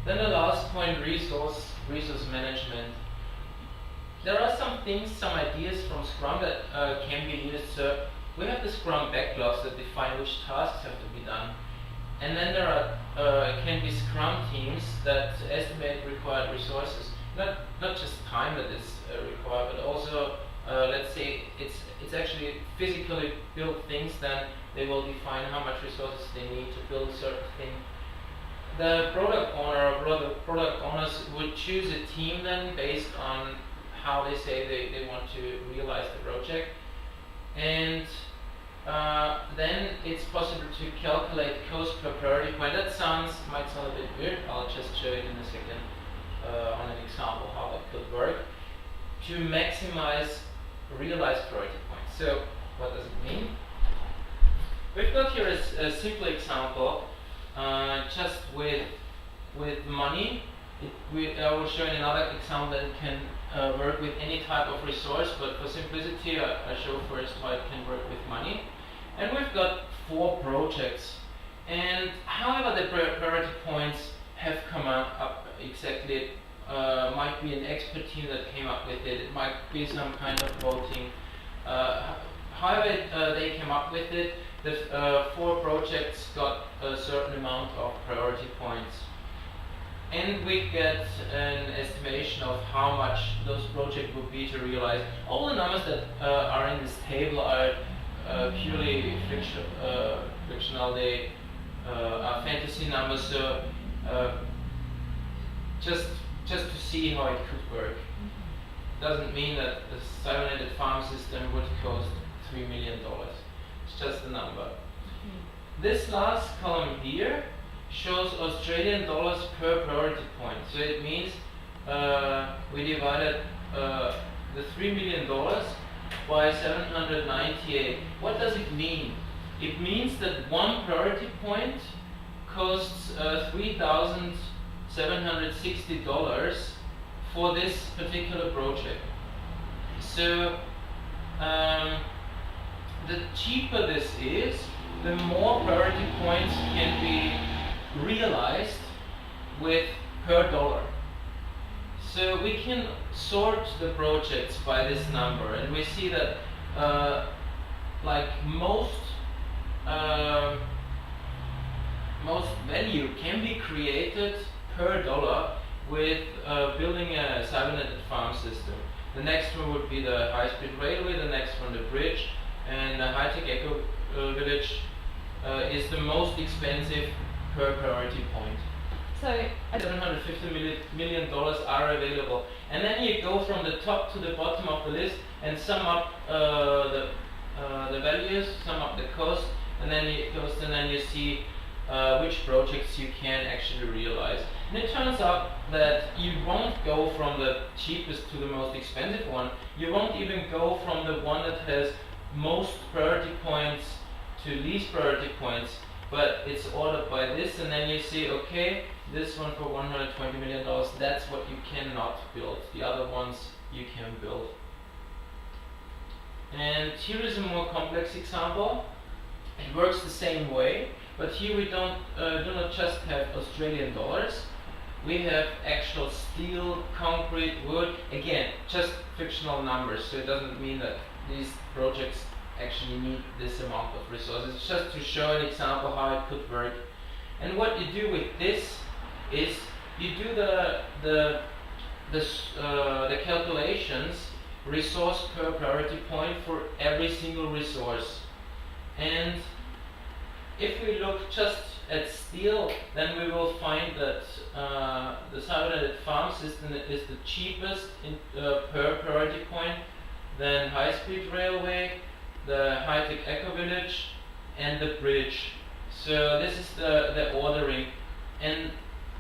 Then the last point, resource management. There are some things, some ideas from Scrum that can be used. So we have the Scrum backlogs that define which tasks have to be done. And then there are can be Scrum teams that estimate required resources. Not just time that is required, but also let's say it's actually physically built things. Then they will define how much resources they need to build a certain thing. The product owner or product owners would choose a team then based on how they say they want to realize the project, and then it's possible to calculate cost per priority point. That might sound a bit weird. I'll just show it in a second on an example how that could work to maximize realized priority points. So what does it mean? We've got here a simple example just with money. I will show in another example that it can work with any type of resource, but for simplicity I show first how it can work with money. And we've got 4 projects, and however the priority points have come up exactly, it might be an expert team that came up with it, it might be some kind of voting. However they came up with it, the 4 projects got a certain amount of priority points. And we get an estimation of how much those projects would be to realize. All the numbers that are in this table are purely fictional. They are fantasy numbers. So just to see how it could work. Doesn't mean that the cybernetic farm system would cost $3 million. It's just a number. This last column here shows Australian dollars per priority point. So it means we divided the $3 million by 798. What does it mean? It means that one priority point costs $3,760 for this particular project. So the cheaper this is, the more priority points can be realized with per dollar. So we can sort the projects by this number, and we see that like most value can be created per dollar with building a cybernetic farm system. The next one would be the high-speed railway, the next one the bridge, and the high-tech eco village is the most expensive per priority point. So $750 million are available, and then you go from the top to the bottom of the list and sum up the values, sum up the cost, and then you see which projects you can actually realize. And it turns out that you won't go from the cheapest to the most expensive one. You won't even go from the one that has most priority points to least priority points, but it's ordered by this, and then you see, okay, this one for $120 million, that's what you cannot build. The other ones you can build. And here is a more complex example. It works the same way, but here we do not just have Australian dollars. We have actual steel, concrete, wood. Again, just fictional numbers, so it doesn't mean that these projects actually need this amount of resources. It's just to show an example how it could work. And what you do with this is you do the calculations, resource per priority point for every single resource. And if we look just at steel, then we will find that the cybernetic farm system is the cheapest per priority point, then high-speed railway, the high-tech eco-village, and the bridge. So this is the ordering. And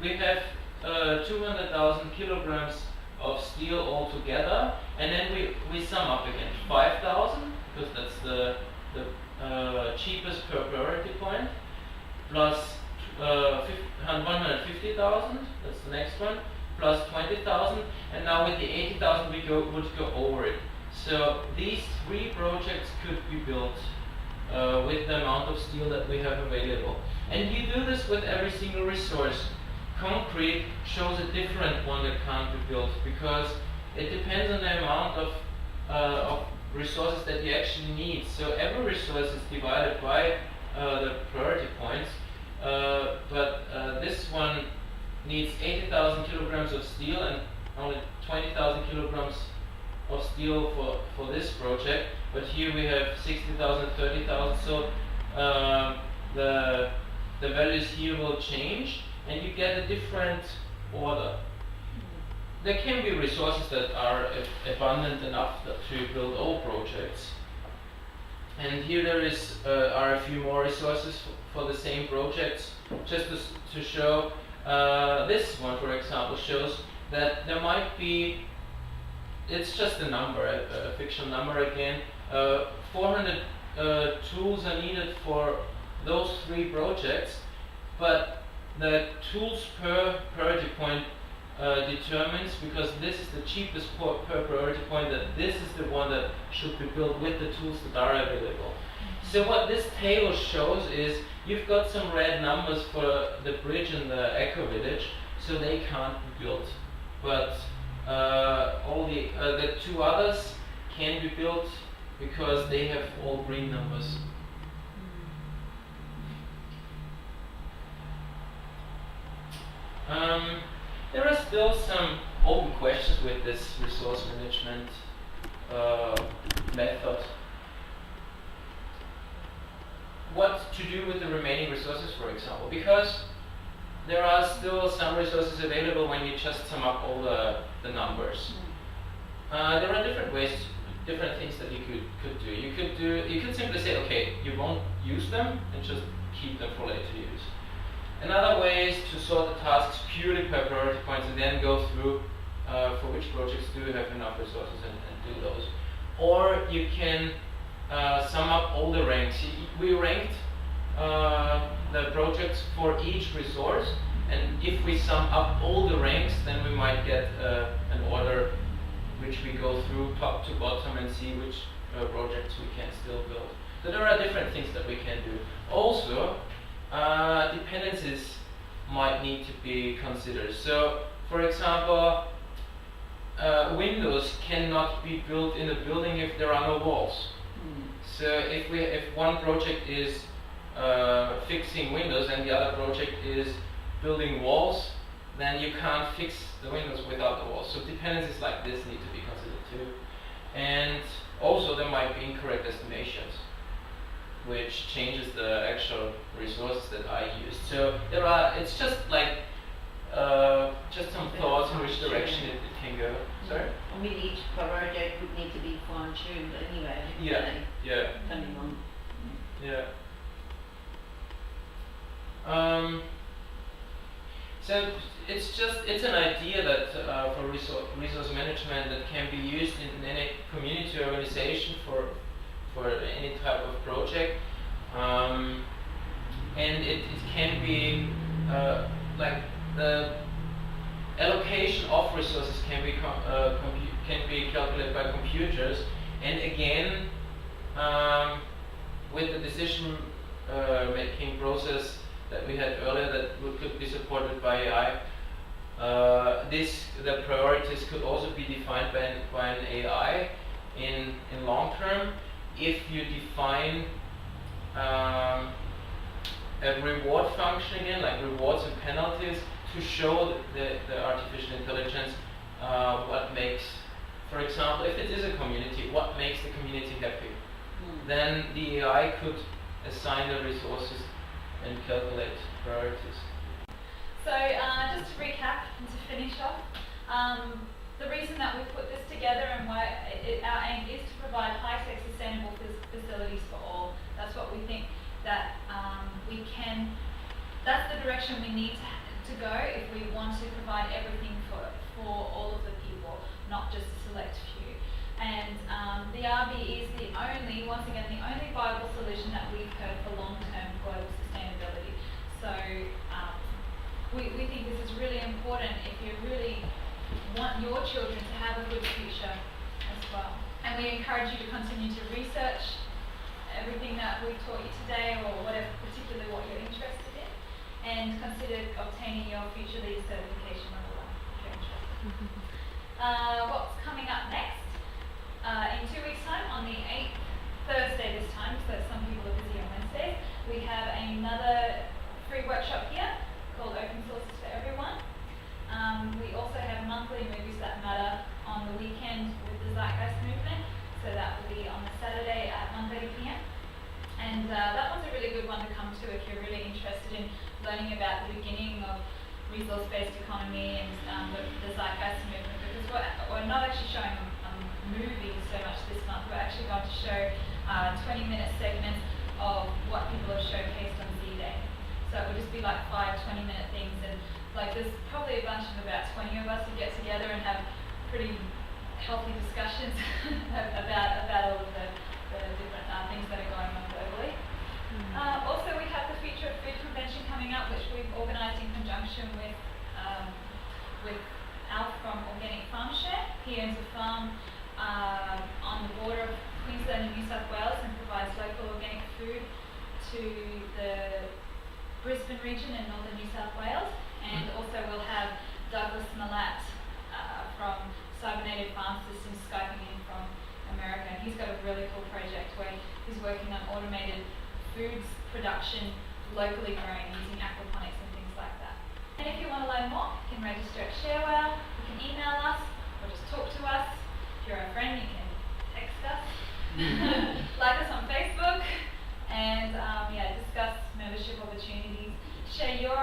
we have 200,000 kilograms of steel altogether, and then we sum up again 5,000, because that's the cheapest per priority point, plus 150,000, that's the next one, plus 20,000, and now with the 80,000 we would go over it. So these 3 projects could be built with the amount of steel that we have available. And you do this with every single resource. concrete shows a different one that can't be built, because it depends on the amount of resources that you actually need. So every resource is divided by the priority points, but this one needs 80,000 kilograms of steel and only 20,000 kilograms of steel for this project, but here we have 60,000, 30,000, so the values here will change and you get a different order. There can be resources that are abundant enough to build all projects, and here there are a few more resources for the same projects, just to show. This one, for example, shows that there might be, it's just a number, a fictional number again, 400 tools are needed for those 3 projects, but the tools per priority point determines, because this is the cheapest per priority point, that this is the one that should be built with the tools that are available. So what this table shows is you've got some red numbers for the bridge and the eco village, so they can't be built. But all the 2 others can be built because they have all green numbers. There are still some open questions with this resource management method. What to do with the remaining resources, for example, because there are still some resources available when you just sum up all the numbers. There are different ways, different things that you could do. You could simply say, okay, you won't use them and just keep them for later use. Another way is to sort the tasks purely per priority points and then go through for which projects do you have enough resources and do those. Or you can sum up all the ranks. We ranked the projects for each resource, and if we sum up all the ranks, then we might get an order which we go through top to bottom and see which projects we can still build. So there are different things that we can do. Also, dependencies might need to be considered. So, for example, windows cannot be built in a building if there are no walls. So if one project is fixing windows and the other project is building walls, then you can't fix the windows without the walls. So dependencies like this need to be considered too. And also there might be incorrect estimations, which changes the actual resources that I use. So it's just like just some thoughts in which direction it can go. Sorry? I mean, each project would need to be fine-tuned anyway. Yeah. Depending on. Yeah. So it's an idea that for resource management that can be used in any community organization for any type of project, and it can be like the allocation of resources can be calculated by computers, and again with the decision making process that we had earlier that could be supported by AI. The priorities could also be defined by an AI in long term. If you define a reward function again, like rewards and penalties, to show the artificial intelligence what makes, for example, if it is a community, what makes the community happy, then the AI could assign the resources and calculate priorities. So just to recap and to finish off, the reason that we put this together and why our aim is to provide high-tech sustainable facilities for all. That's what we think that that's the direction we need to go if we want to provide everything for all of the people, not just a select few. And the RB is once again, the only viable solution that we've heard for long-term global sustainability. So we think this is really important if you really want your children to have a good future as well. And we encourage you to continue to research everything that we've taught you today, or whatever, particularly what you're interested in. and consider obtaining your Future Leader Certification level 1 if you're interested. What's coming up next? In 2 weeks' time, on the 8th, Thursday this time, so some people are busy on Wednesdays, we have another free workshop here called Open Sources for Everyone. We also have monthly movies that matter on the weekend with the Zeitgeist movement, so that will be on the Saturday at 1:30 p.m. And that one's a really good one to come to if you're really interested in learning about the beginning of resource-based economy and the Zeitgeist movement, because we're not actually showing a movie so much this month. We're actually going to show 20-minute segments of what people have showcased on Z-Day. So it will just be like 5 20-minute things, and like there's probably a bunch of about 20 of us who get together and have pretty healthy discussions about all of the different things that are going on globally. Also, we have the Future of Food Convention coming up, which we've organised in conjunction with Alf from Organic Farm Share. He owns a farm on the border of Queensland and New South Wales and provides local organic food to the Brisbane region and northern New South Wales. And also we'll have Douglas Malat from Cybernative Farm Systems Skyping in from America. And he's got a really cool project where he's working on automated foods production locally grown using aquaponics and things like that. And if you want to learn more, you can register at Sharewhale, you can email us or just talk to us. If you're a friend, you can text us, like us on Facebook, and discuss membership opportunities. Share your